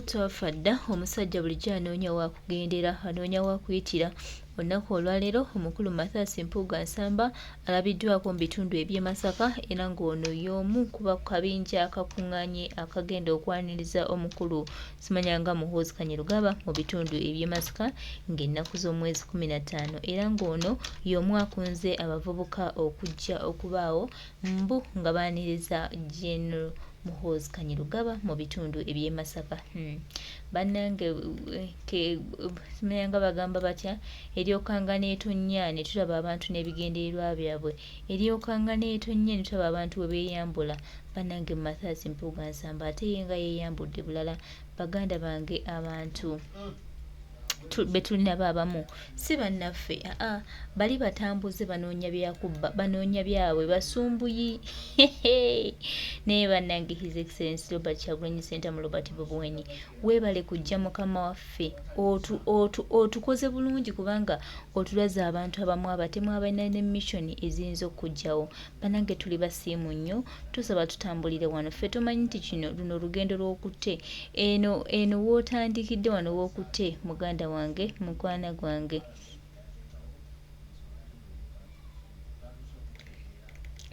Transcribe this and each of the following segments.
Tufudde omusajja bulijjo anoonya wa kugendera anoonya wa kuyitira olunaku olwaleero omukulu Nrm Mpuuga Nsamba alabiddwako mu bitundu eby'e Masaka era ng'ono y'omu kuba kabinja akakuŋŋaanye akagenda okwaniriza omukulu simanyanga Muhoozi Kanyerugaba mu bitundu eby'e Masaka ng'ennaku z'omwezi 15 era ng'ono y'omu akunze abavubuka okujja okubaawo mbu nga baaniriza General Muhoozi Kanyerugaba mu bitundu eby'e Masaka. Bannange simanyanga bagamba batya eryokanga n'etonnya ne tulaba abantu n'ebigendererwa byabwe eryokanga n'etonnya ne tulaba abantu bwe beeyambula bannange Nrm Mpuuga Nsamba ate ye nga yeeyambudde bulala baganda bange abantu betulina baabamu si bannaffe bali batambuze banoonya byakubba banoonya byabwe basumbuyi naye bannange His Excellency Robert Kyagulanyi Ssentamu Robert Bobweni weebale kujja mukama waffe otukoze bulungi kubanga otulaze abantu abamu abatemu abalina ne mission eziyinza okujjawo bannange tuli basiimu nnyo tusaba tutambulire wano ffe tumanyi nti kino luno olugendo lw'okutte eno wootandikidde wano w'okutte muganda wange mukwana gwange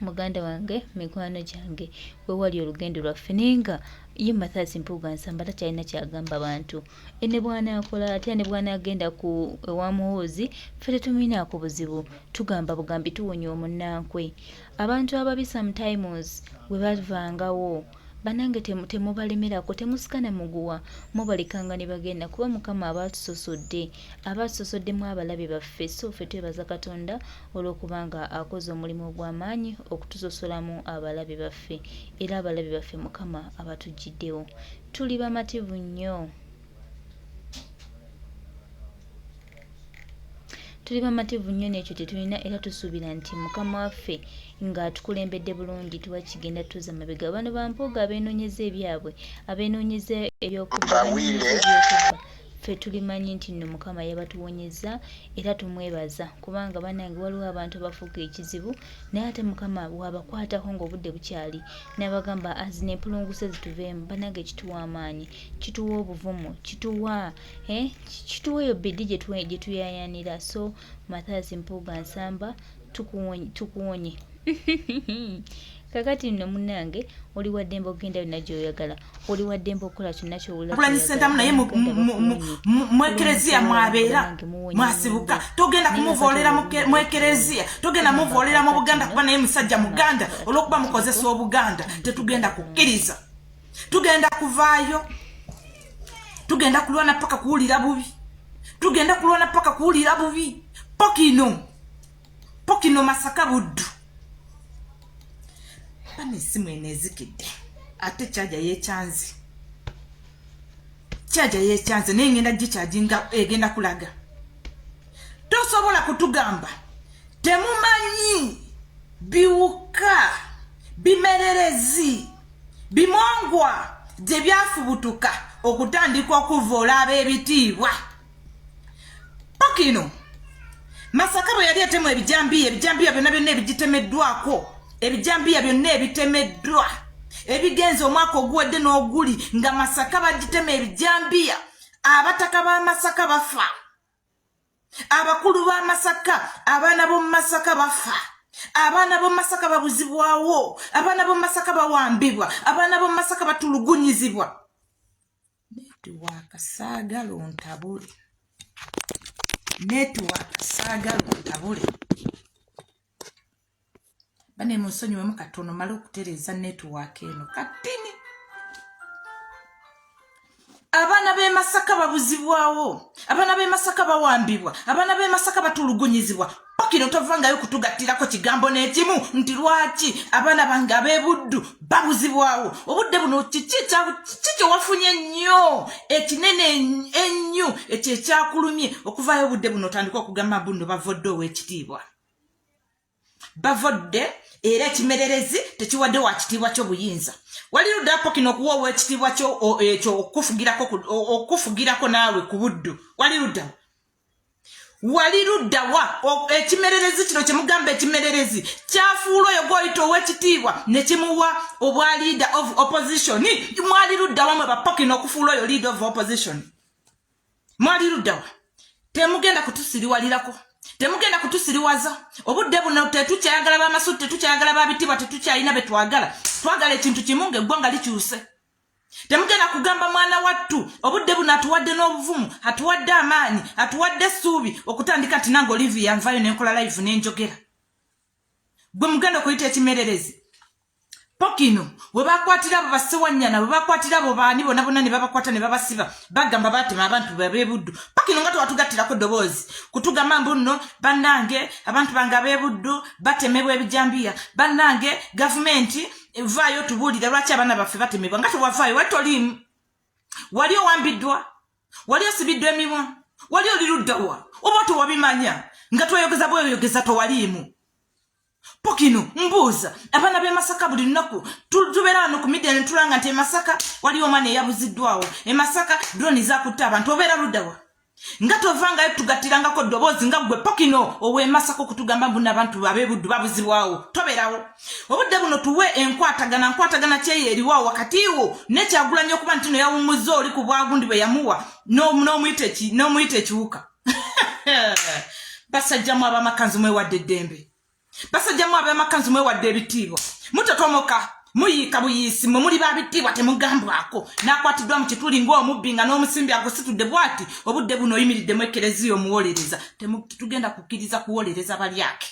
muganda wange mikwano gyange wewali olugendo lwaffe nenga ye Nrm Mpuuga Nsamba takyalina kyagamba bantu ene bw'anaakola atya ne bw'anaagenda ku ewa Muhoozi ffe tetuminaako buzibu tugamba bugambi tuwonya omunnankwe abantu ababi sometimes bwe bavangawo banange temubalemerako temusikana muguwa mubalikanga ne bagenda kuba mukama abatusosodde mu abalabe baffe so ffe twebaza Katonda olw'okubanga akoze omulimu ogw'amaanyi okutusosolamu abalabe baffe era abalabe baffe mukama abatujjiddewo tuli bamativu nnyo tuli bamativu nnyo n'ekyo tetulina era tusuubira nti mukama waffe ng'atukulembedde bulungi tuwa kigenda tuza mabega bano bampuuga abeenoonyeza ebyabwe abeenoonyeza ebyokuba ffe tulimanyi nti nno mukama yabatuwonyeza era tumwebaza kubanga bannange waliwo abantu abafuuka ekizibu naye ate mukama bw'abakwatako ng'obudde bukyali n'abagamba azina empulunguse zituveemu bannange kituwa amaanyi kituwa obuvumu kituwa eyo biddi gye tuyayanira so Nrm Mpuuga Nsamba tukuwonye kakati nno munnange oli waddembe okugenda byonna gy'oyagala oli waddembe okukola kyonna ky'owulamu naye mu ekereziya mwabeera mwasibuka togenda kumuvoolera mu ekereziya togenda muvoolera mu Buganda kuba naye musajja Muganda olw'okuba mukozesa Obuganda tetugenda kukkiriza tugenda kuvaayo tugenda kulwana paka kuwulira bubi tugenda kulwana paka kuwulira bubi pokino Masaka Buddu bani simu enezikidde ate chaja yechanze naye ngenda gikyajinga egenda kulaga tosobola kutugamba temumanyi biwuka bimererezi bimongwa gye byafubutuka okutandika okuvoola ab'ebitiibwa pokino Masaka bwe yali atemu ebijambiya byonna ebigitemeddwako ebijambiya byonna ebitemeddwa ebigenze omwaka oguwedde n'oguli nga Masaka bagitema ebijambiya abataka ba Masaka bafa abakulu ba Masaka abaana b'omu Masaka bafa abaana b'omu Masaka babuzibwawo abaana b'omu Masaka bawambibwa abaana b'omu Masaka batulugunyizibwa netiwaaka saagala ontabule bane musonyiwemu katono mala okutereeza netiwaaka eno katini abaana b'e Masaka babuzibwawo abaana b'e Masaka bawambibwa abaana b'e Masaka batulugunyizibwa pokino tovangayo kutugattirako kigambo n'ekimu nti lwaki abaana bange ab'e Buddu babuzibwawo obudde buno kiki kyewafunye ennyo ekinene ennyo ekyo ekyakulumye okuvaayo obudde buno otandika okugamba buno bavodde ow'ekitiibwa bavodde era ekimererezi tekiwadde wa kitiibwa ky'obuyinza wali ludda pokino okuwa ow'ekitiibwa ekyo okufugirako naawe ku Buddu wali ludda wali luddawa ekimererezi kino kyemugamba ekimererezi kyafuula oyo gw'oyita ow'ekitiibwa ne kimuwa obwa leader of opposition mwali luddawa mwe bapokino okufuula oyo leader of opposition mwali luddawa temugenda kutusiriwalirako temugenda kutusiriwaza obudde buno tetukyayagala b'amasuti tetukyayagala b'abitiibwa tetukyayina be twagala ekintu kimu ng'eggwanga likyuse temugenda kugamba mwana wattu obudde buno atuwadde n'obuvumu atuwadde amaanyi atuwadde essuubi okutandika nti nange Olivia nvayo n'enkola live n'enjogera gwe mugenda okuyita ekimererezi Pokino bwe bakwatira abo bassewanyana bwe bakwatira abo baani bonna bonna ne babakwata ne babasiba bagamba batema abantu b'ebuddu Pokino nga tewatugattirako ddoboozi kutugamba mbu nno bannange abantu bange ab'ebuddu batemebwa ebijambiya bannange gavumenti vaayo tubuulire lwaki abaana baffe batemebwa nga tewavaayo watoliimu wali owambiddwa wali osibiddwa emimwa wali oli luddawa oba tewabimanya nga tweyogeza bweyogeza towaliimu Pokino mbuuza abaana b'e Masaka buli lunaku tubeera wano ku midia ne tulanga nti e Masaka waliwo omwana eyabuziddwawo e Masaka drone zaakutta abantu obeera luddawa nga tovangayo tugattirangako ddoboozi nga gwe Pokino ow'e Masaka okutugamba mbu n'abantu ab'ebuddu babuzibwawo tobeerawo obudde buno tuwe nkwatagana kyeyo eriwawo wakati wo n'ekyagulanya okuba nti no yawummuza oli ku bwagundi bwe yamuwa n'omuyita ekiwuka basajjamu ab'amakanzu mwewadde eddembe basajjamu ab'amakanzu mwewadde ebitiibwa mutotomoka muyiika buyiisi mwe muli babitiibwa temugambwako n'akwatiddwa mu kituli ng'omubbi nga n'omusimbi agusitudde bw'ati obudde buno oyimiriddemu ekereziya omuwolereza tetugenda kukkiriza kuwolereza balyake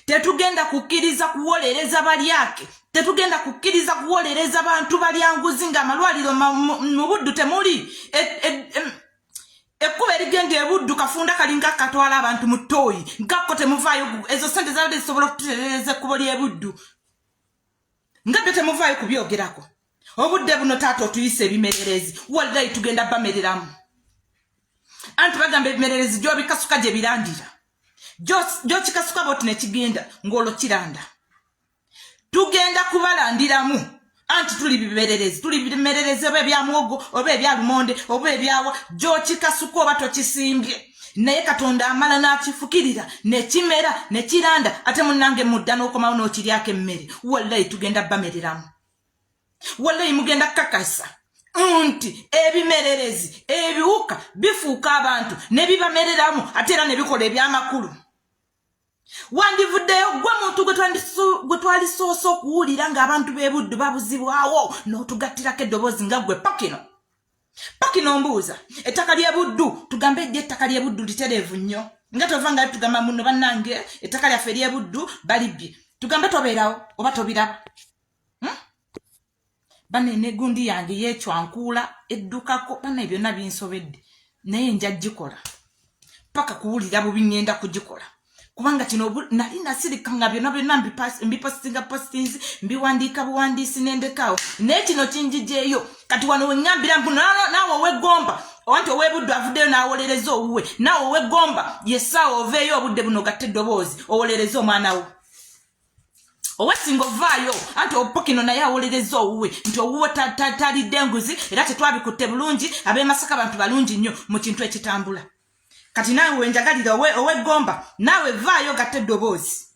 tetugenda kukkiriza kuwolereza balyake tetugenda kukkiriza kuwolereza bantu balyanguzi ng'amalwaliro mu buddu temuli ekkuba erigenda ebuddu kafunda kalinga katwala abantu mu ttooyi ngakko temuvaayo ezo sente zabadde zisobola okututereereza ekkubo ly'ebuddu nga byo temuvaayo kubyogerako obudde buno taata otuyise ebimererezi wallahi tugenda bamereramu anti bagamba ebimererezi gy'obikasuka gye birandira gy'okikasuka bwoti ne kigenda ng'olwo kiranda tugenda kubalandiramu anti tuli bimererezi oba ebya muwogo oba ebya lumonde oba ebyawa gy'okikasuka oba tokisimbye naye Katonda amala n'akifukirira ne kimera ne kiranda ate munnange mudda n'okomawo n'okiryako emmere wallahi tugenda bamereramu wallahi mugenda kakasa nti ebimererezi ebiwuka bifuuka abantu ne bibamereramu ate era ne bikola eby'amakulu wandivuddeyo gwe muntu gwe twalisoose okuwulira ng'abantu b'ebuddu babuzibwawo n'otugattirako eddoboozi nga gwe Pokino mbuuza ettaka ly'ebuddu tugambe ejja ettaka ly'ebuddu litereevu nnyo nga tova tugamba muno bannange ettaka lyaffe ly'ebuddu balibbye tugambe tobeerawo oba tobiraba banne n'egundi yange yeecwankuula eddukako banne byonna binsobedde naye nja gikola paka kuwulira bubi ngenda kugikola kubanga kino nali nasirika nga byonna postinzi mbiwandiika buwandiisi n'endekaawo naye kino kinjijeeyo kati wano weŋŋambira mbu naawe ow'eggomba owanti ow'ebuddu avuddeyo n'awolereza owuwe naawe ow'eggomba yessaawa oveeyo obudde buno gatta eddoboozi owolereza omwana wo owesinga ovaayo anti Pokino naye awolereza owuwe nti owuwe talidde enguzi era tetwabikutte bulungi ab'e Masaka bantu balungi nnyo mu kintu ekitambula kati naawe wenjagalira ow'eggomba naawe vaayo gatta eddoboozi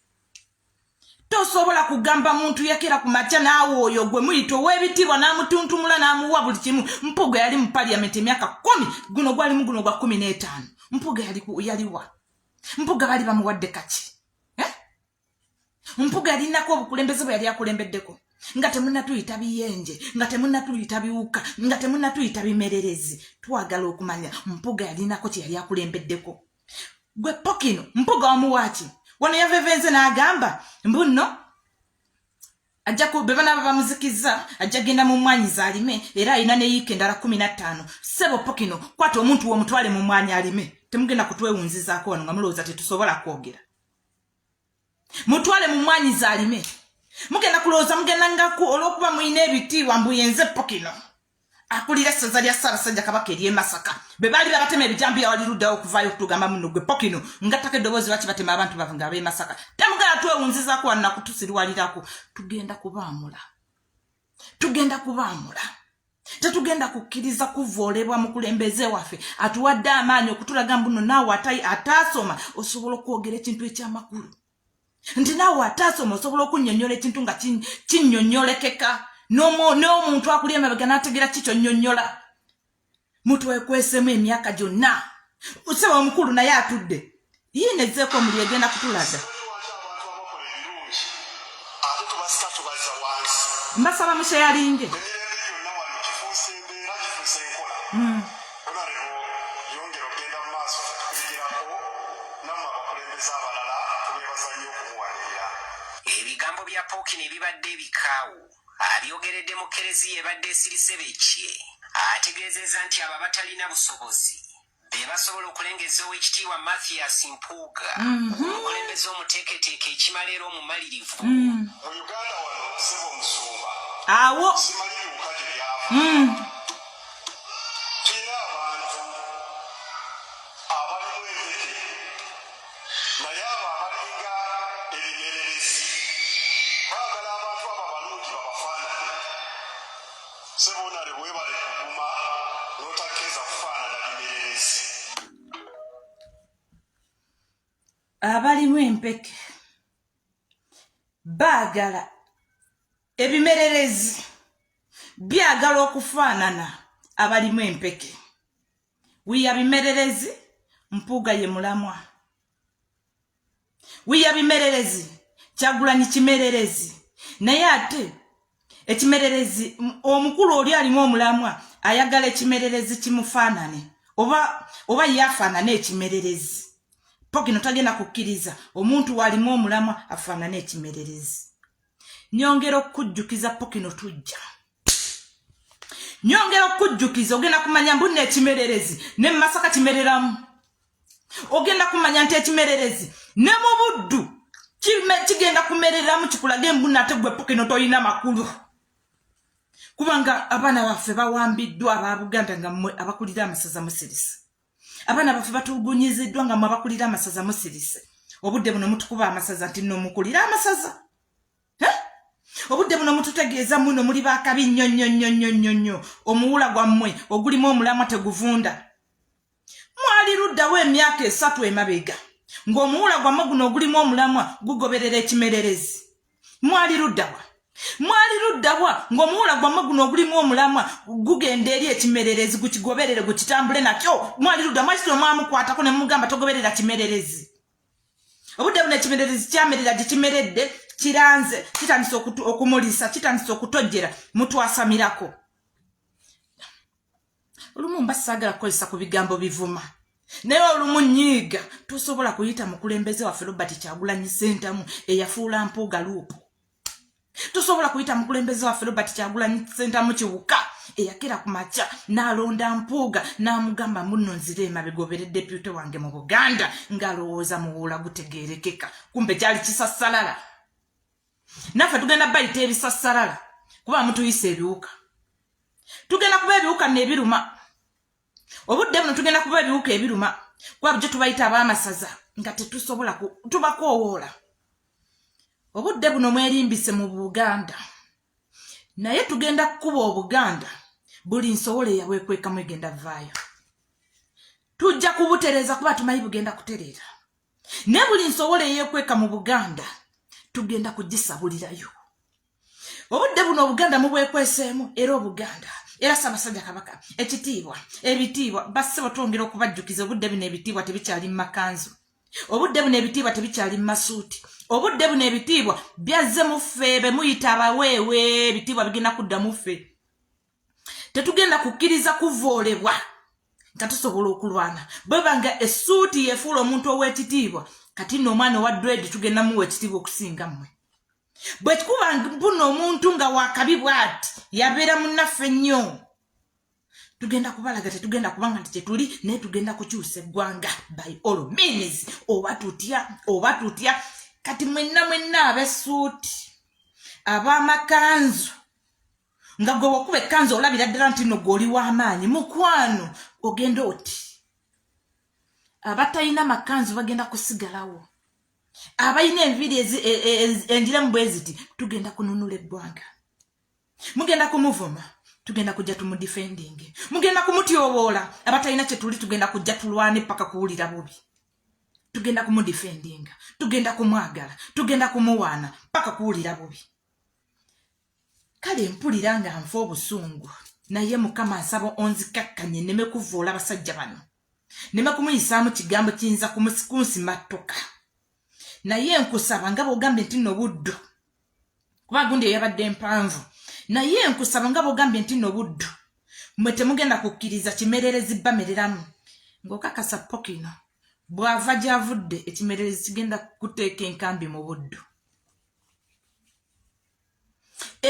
tosobola kugamba muntu yakera ku makya naawe oyo gwe muyita ow'ebitiibwa n'amutuntumula n'amuwa buli kimu Mpuuga yali mu paliyamenti emyaka 10 guno gwalimu guno gwa 15 Mpuuga yaliwa Mpuuga bali bamuwadde kaki Mpuuga yalinako obukulembeze bwe yali akulembeddeko nga temunnatuyita biyenje nga temunnatuyita biwuka nga temunnatuyita bimererezi twagala okumanya Mpuuga yalinako kye yali akulembeddeko gwe Pokino Mpuuga wamuwaaki wano yavevenze n'agamba mbu nno ajja be bana bamuzikiza ajja genda mu mwanyi alime era alina ne yiika endala 15 sebo Pokino kwata omuntu w'omutwale mu mwanyi alime temugenda kutwewunzizaako wano nga mulowooza tetusobola kwogera mutwale mu mwanyi alime mugenda kulowooza mugenda ngaku olw'okuba muyina ebitiibwa mbu yenze Pokino akulira essaza lya Ssaabasajja Kabaka ery'e Masaka be baali babatema ebijambiya wali luddawo okuvaayo okutugamba muno gwe Pokino ngattako eddoboozi lwaki batema abantu bava ng'ab'e Masaka temugenda twewunzizaako wano nakutusirwalirako tugenda kubaamula Tetugenda kukkiriza kuvoolebwa mukulembeze waffe atuwadde amaanyi okutulaga mbuno naawe ataasoma osobola okwogera ekintu ekyamakulu nti naawe ataasoma osobola okunnyonnyola ekintu nga kinnyonnyolekeka n'omuntu akuli emabega n'ategeera kikyonnyonnyola mutwekweseemu emyaka gyonna usaba omukulu naye atudde yiinezzeeko omuli egenda kutulaga mbasaba musheyalinge ebigambo bya Pookino ebibadde ebikaawu abyogeredde mu Kereziya ebadde esirise bekye ategeezezza nti abo abatalina busobozi be basobola okulengeza Oweekitiibwa Mathias Mpuuga omukulembeze omuteeketeeke ekimala era omumalirivu mu Uganda wano sebo omusumba awo simaliriwuka gye byava tulina abantu abalimu empeke naye abo abalinga ebimererezi baagala abantu abo abalungi babafaanane sebonale bwebale kuguma n'otakkiriza kufaanana bimererezi abalimu empeke baagala ebimererezi byagala okufaanana abalimu empeke wiya bimererezi Mpuuga ye mulamwa wiya bimererezi Kyagulanyi kimererezi naye ate ekimererezi omukulu oli alimu omulamwa ayagala ekimererezi kimufaanane oba yafaanane ekimererezi Pookino tagenda kukkiriza omuntu walimu omulamwa afaanane ekimererezi nyongera okujjukiza Pookino tujja nyongera okujjukiza ogenda kumanya mbunne ekimererezi ne Masaka kimereramu ogenda kumanya nti ekimererezi ne mu Buddu kigenda kumereramu kikulage mbunne ate gwe Pookino toyina makulu kubanga abaana baffe bawambiddwa aba Buganda nga mmwe abakulira amasaza musirise abaana baffe batulugunyiziddwa nga mmwe abakulira amasaza musirise obudde buno mutukuba amasaza nti nno mukulira amasaza obudde buno mututegeeza muno muli bakabi nnyo omuwula gwammwe ogulimu omulamwa teguvunda mwali luddawo emyaka 3 emabega ng'omuwula gwammwe guno ogulimu omulamwa gugoberera ekimererezi mwali luddawa ng'omuwula gwammwe guno ogulimu omulamwa gugenda eri ekimererezi gukigoberere gukitambule nakyo mwali ludda mwakitula mwamukwatako ne mugamba togoberera kimererezi obudde buno ekimererezi kyamerera gikimeredde kiranze kitandise okumulisa kitandise okutojjera mutwasamirako olumu mba saagala kukozesa ku bigambo bivuma naye olumu nnyiiga tosobola kuyita mukulembeze waffe Robert Kyagulanyi Ssentamu eyafuula Mpuuga luupu tosobola kuyita mukulembeze waffe Robert Kyagulanyi Ssentamu kiwuka eyakera ku makya n'alonda Mpuuga n'amugamba muno nzire emabega deputy wange mu Buganda ng'alowooza muwuula gutegeerekeka kumbe kyali kisassalala naffe tugenda bayita ebisassalala kuba mutuyisa ebiwuka tugenda kuba ebiwuka n'ebiruma obudde buno tugenda kuba ebiwuka ebiruma kuba bujjo tubayita ab'amasaza nga tetusobola tubakoowoola obudde buno mwerimbise mu Buganda naye tugenda kukuba Obuganda buli nsowola eyabwekwekamu egenda vaayo tujja kubutereza kuba tumanyi bugenda kutereera ne buli nsowola eyekweka mu Buganda tugenda kugisabulirayo obudde buno Obuganda mubwekweseemu era Obuganda era Ssaabasajja Kabaka ekitiibwa ebitiibwa bassebo twongera okubajjukiza obudde buno ebitiibwa tebikyali mu makanzu obudde buno ebitiibwa tebikyali mu masuuti obudde buno ebitiibwa byazze mu ffe be muyita abaweewe ebitiibwa bigenda kudda mu ffe tetugenda kukkiriza kuvoolebwa nga tusobola okulwana bwe banga essuuti yefuula omuntu ow'ekitiibwa kati nno omwana owa dread tugenda muwa ekitiibwa okusinga mmwe bwe tukuba buno omuntu nga wakabi bw'ati yabeera munnaffe nnyo tugenda kubalaga tetugenda kubanga nti kyetuli naye tugenda kukyusa eggwanga by all means oba tutya kati mwenna ab'essuuti ab'amakanzu nga gwe wakuba ekkanzu olabira ddala nti nno gw'oli w'amaanyi mukwano ogenda oti abatalina makanzu bagenda kusigalawo abalina enviiri enjiremu bwe ziti tugenda kununula eggwanga mugenda kumuvuma tugenda kujja tumudefending mugenda kumutyobola abatalina kye tuli tugenda kujja tulwane paka kuwulira bubi tugenda kumudefending tugenda kumwagala tugenda kumuwaana paka kuwulira bubi kale mpulira nga nfa obusungu naye mukama nsaba onzikakkanye neme kuvoola abasajja bano neme kumuyisaamu kigambo kiyinza kunsimatoka naye nkusaba nga bw'ogambye nti nno buddu kuba gundi eyabadde mpanvu naye nkusaba nga bw'ogambye nti nno buddu mwe temugenda kukkiriza kimererezi bamereramu ng'okakasa pokino bw'ava gy'avudde ekimererezi kigenda kuteeka enkambi mu buddu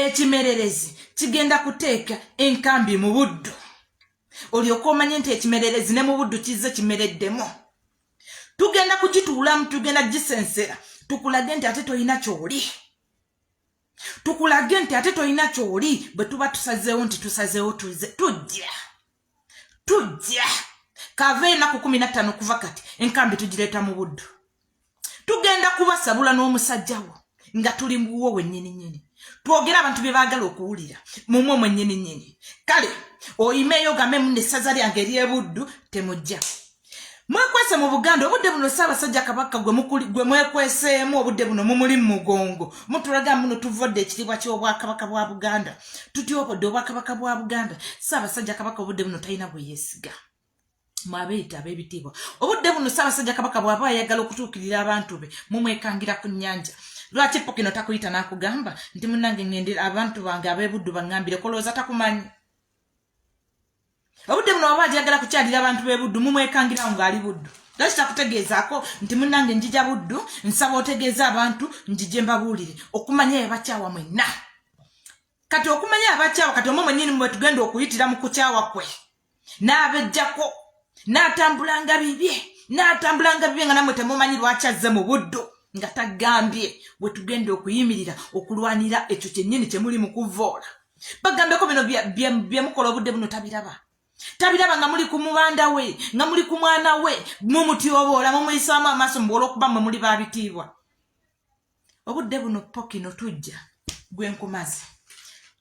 ekimererezi kigenda kuteeka enkambi mu buddu olyoka omanye nti ekimererezi ne mu buddu kizze kimereddemu tugenda kugituulamu tugenda gisensera tukulage nti ate toyina kyoli tukulage nti ate toyina kyoli bwe tuba tusazeewo nti tusazeewo tujja kava ennaku 15 kuva kati enkambi tugireeta mu buddu tugenda kubasabula n'omusajjawo nga tuli muwo wennyini twogera abantu bye baagala okuwulira mumwe mwennyini kale oyimeeyo game munne essaza lyange ery'ebuddu temujja mwekwese mu Buganda obudde buno Ssaabasajja Kabaka gwe mwekweseemu obudde buno mumuli mu mugongo mutulaga muno Tufudde ekitiibwa ky'Obwakabaka bwa Buganda tutyobodde Obwakabaka bwa Buganda Ssaabasajja Kabaka obudde buno talina bwe yeesiga mwabeeyita ab'ebitiibwa obudde buno Ssaabasajja Kabaka bw'aba ayagala okutuukirira abantu be mumwekangira ku nnyanja lwaki Pokino takuyita n'akugamba nti munnange ŋŋendera abantu bange ab'ebuddu baŋŋambire kolowooza takumanyi obudde buno oba ajagala kukyalira abantu b'ebuddu mumwekangirawo ng'ali buddu lwaki takutegeezaako nti munnange njija buddu nsaba otegeeza abantu njije mbabuulire okumanya ebakyawa mwenna kati okumanya abakyawa kati omwe mwennyini mwe tugenda okuyitira mu kukyawa kwe n'abejjako n'atambulanga bibye nga namwe temumanyi lwaki azze mu buddu nga tagambye bwe tugenda okuyimirira okulwanira ekyo kyennyini kye muli mu kuvoola bagambeko bino bye mukola obudde buno tabiraba nga muli ku mubanda we nga muli ku mwana we mumutyoboola mumuyisaamu amaaso mubola okuba mwe muli babitiibwa obudde buno Pokino tujja gwe nkumaze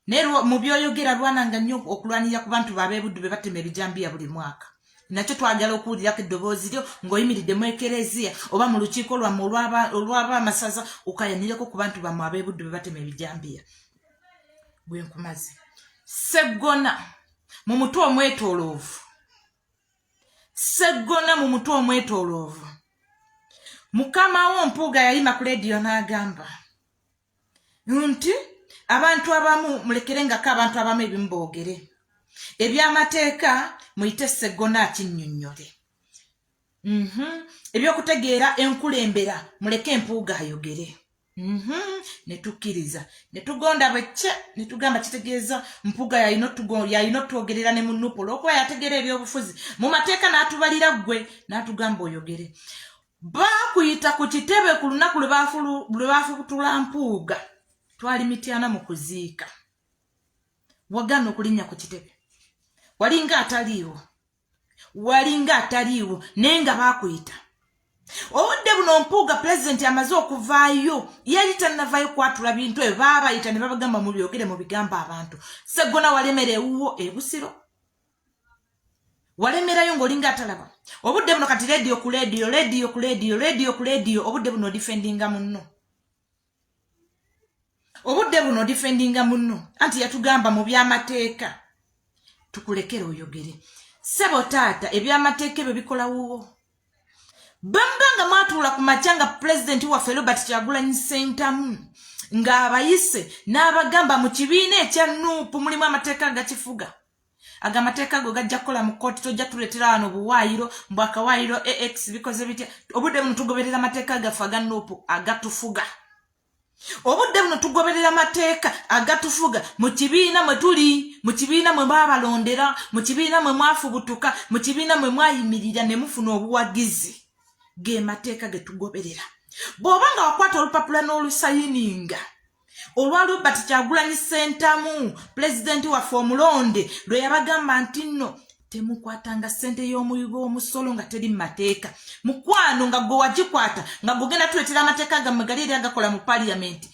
naye mu byoyogera lwananga nnyo okulwanira ku bantu bab'ebuddu be batema ebijambiya buli mwaka nakyo twagala okuwulirako eddoboozi lyo ng'oyimiridde mu ekereziya oba mu lukiiko lwammwe olwaba amasaza okayanireko ku bantu bammwe ab'ebuddu be batema ebijambiya gwe nkumaze seggona mu mutwe omwetooloovu mukama wo Mpuuga yayima ku leediyo n'agamba nti abantu abamu mulekerengako abantu abamu ebimu boogere eby'amateeka muyite seggona akinnyonnyole ebyokutegeera enkulembera muleke Mpuuga ayogere ne tukkiriza ne tugonda bwecce ne tugamba kitegeeza Mpuuga yalina otwogerera ne mu Nup olw'okuba yategeera ebyobufuzi mu mateeka n'atubalira ggwe n'atugamba oyogere baakuyita ku kitebe ku lunaku lwe baafubutula Mpuuga twali mityana mu kuziika wagaana okulinnya ku kitebe walinga ataliiwo naye nga baakuyita obudde buno Mpuuga pulezidenti amaze okuvaayo yali tannavaayo kwatula bintu ebyo baabayita ne babagamba mubyogere mu bigambo abantu seggona walemera ewuwo ebusiro walemerayo ng'olinga atalaba obudde buno kati leediyo ku leediyo obudde buno odifendinga munno anti yatugamba mu by'amateeka tukulekere oyogere sebo taata eby'amateeka ebyo bikola wuwo bambanga mwatuula ku makyanga pulezidenti waffe Robert Kyagulanyi Ssentamu ng'abayise n'abagamba mu kibiina ekya Nup mulimu amateeka agakifuga aga amateeka go gajja kukola mu kkooti tojja tuleetera wano buwaayiro mbwakawaayiro AX bikoze bitya obudde buno tugoberera amateeka gaffe aga Nup agatufuga obudde buno tugoberera amateeka agatufuga mu kibiina mwe tuli mu kibiina mwe baabalondera mu kibiina mwe mwafubutuka mu kibiina mwe mwayimirira ne mufuna obuwagizi ge mateeka ge tugoberera bw'oba nga wakwata olupapula n'olusayininga olwa Robert Kyagulanyi Ssentamu pulezidenti waffe omulonde lwe yabagamba nti nno temukwatanga ssente y'omuyigo omusolo nga teri mu mateeka mukwano nga gwe wagikwata nga gogenda tuleetera amateeka gammwe gali eri agakola mu paliyamenti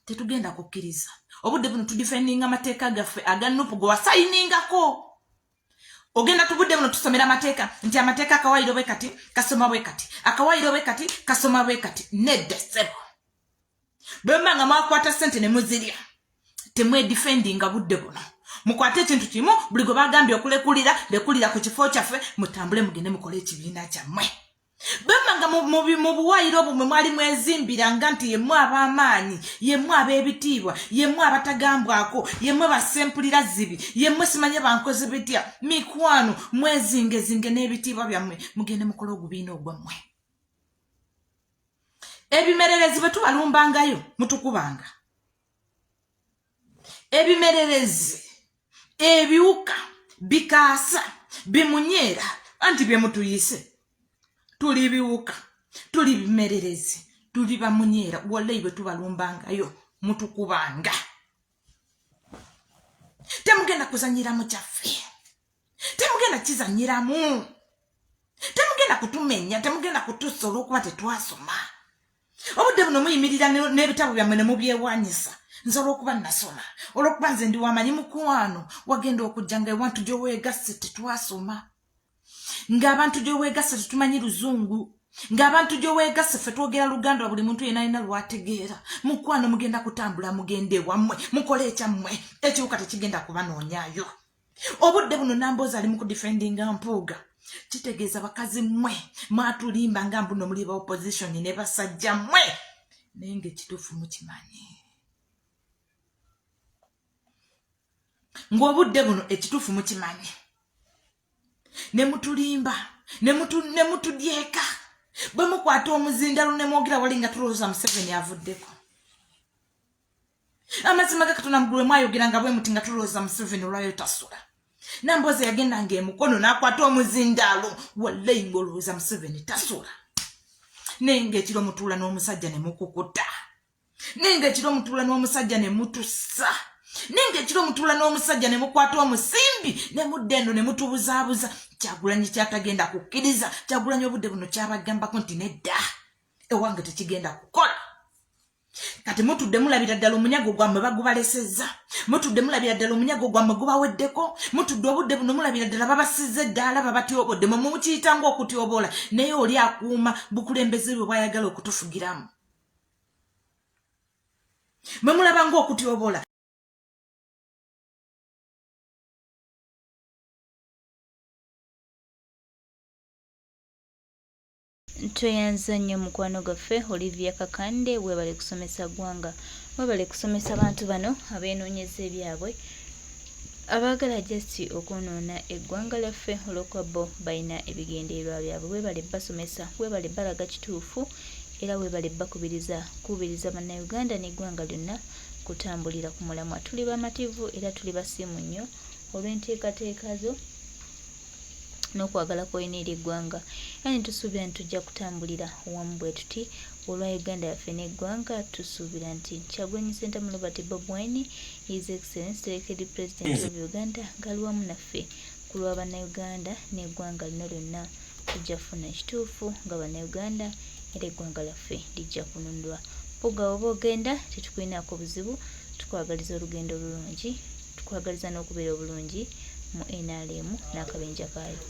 tetugenda kukkiriza obudde buno tudefendinga amateeka gaffe aga Nup gwe wasayiningako. Ogenda tubudde buno tusomera amateeka nti amateeka akawaayiro bwe kati kasoma bwe kati akawaayiro bwe kati kasoma bwe kati nedda ssebo. Bwe mbanga mwakwata ssente ne muzirya temwedefendinga budde buno. Mukwate ekintu kimu buli gwe bagambye okulekulira lekulira ku kifo kyaffe mutambule mugende mukole ekibiina kyammwe. Bemanga mu buwaayiro bumwe mwali mwezimbiranga nti yemmwe ab'amaanyi yemmwe ab'ebitiibwa yemmwe abatagambwako yemmwe basempulira zibi yemmwe simanye bankoze bitya mikwano mwezingezinge n'ebitiibwa byammwe mugende mukole ogubiina ogwammwe. Ebimererezi bwe tubalumbangayo mutukubanga. Ebimererezi ebiwuka bikaasa bimunyeera anti bye mutuyise. Tuli biwuka, tuli bimererezi, tuli bamunyeera wallahi bwe tubalumbangayo mutukubanga. Temugenda kuzanyira mu kyaffe. Temugenda kizanyiramu. Temugenda kutumenya, temugenda kutusola okuba tetwasoma. Obudde buno muyimirira n'ebitabo byammwe ne mubyewanyisa. Nsobola okuba nasoma. Olw'okuba nze ndi wamanyi mukwano wagenda okujja nga ewantu gy'oweegasse tetwasoma. Ng'abantu gy'oweegasse tetumanyi Luzungu. Ng'abantu gy'oweegasse ffe twogera Luganda buli muntu yenna alina lw'ategeera. Mukwano mugenda kutambula mugende wammwe mukole ekyammwe ekiwuka tekigenda kubanoonyaayo. Obudde buno Namboozi ali mu kudefendinga Mpuuga. Kitegeeza bakazi mmwe mwatulimba nga mbuno muli ba opposition ne basajja mmwe naye ng'ekituufu mukimanyi. Ng'obudde buno ekituufu mukimanyi. Ne mutulimba ne mutudyeka bwe mukwata omuzindalo ne mwogera wali nga tulowooza Museveni avuddeko. Amazima ga Katonda mugulwe mwayogera nga bwe muti nga tulowooza Museveni olwayo tasula. Namboozi yagendanga emukono n'akwata omuzindalo wallahi ng'olowooza Museveni tasula. Naye ng'ekiro mutuula n'omusajja ne mukukuta. Naye ng'ekiro mutuula n'omusajja ne mutussa. Ninge ekiro mutuula n'omusajja ne mukwata omusimbi ne mudde eno ne mutubuzaabuza. Kyagulanyi kyatagenda kukkiriza. Kyagulanyi obudde buno kyabagambako nti nedda ewange tekigenda kukola. Kati mutudde mulabira ddala omunyago gwammwe bagubalesezza. Mutudde mulabira ddala omunyago gwammwe gubaweddeko. Mutudde obudde buno mulabira ddala babasizza eddaala babatyobodde mwe mukiyita ng'okutyoboola naye oli akuuma bukulembeze bwe bwayagala okutufugiramu. Mwe mulaba ng'okutyoboola. Tweyanza nnyo mukwano gaffe Olivia Kakande webale kusomesa ggwanga webale kusomesa bantu bano abenoonyeza ebyabwe abaagala jasti okwonoona eggwanga lyaffe olw'okuba bo balina ebigendererwa byabwe. Webale basomesa webale balaga kituufu era webale bakubiriza bannayuganda n'eggwanga lyonna kutambulira ku mulamwa. Tuli bamativu era tuli basiimu nnyo olw'enteekateeka zo n'okwagala kw'olina eri eggwanga. Era ne tusuubira nti tujja kutambulira wamu bwe tuti olwa Uganda yaffe n'eggwanga. Tusuubira nti Kyagulanyi Ssentamu Robert Bob Wine, His Excellency Elected President of Uganda, ng'ali wamu naffe ku lwa bannayuganda n'eggwanga lino lyonna tujja kufuna ekituufu nga bannayuganda era eggwanga lyaffe lijja kununulwa. Mpuuga oba ogenda tetukulinaako buzibu, tukwagaliza olugendo olulungi, tukwagaliza n'okubeera obulungi mu NRM n'akabenja kaayo.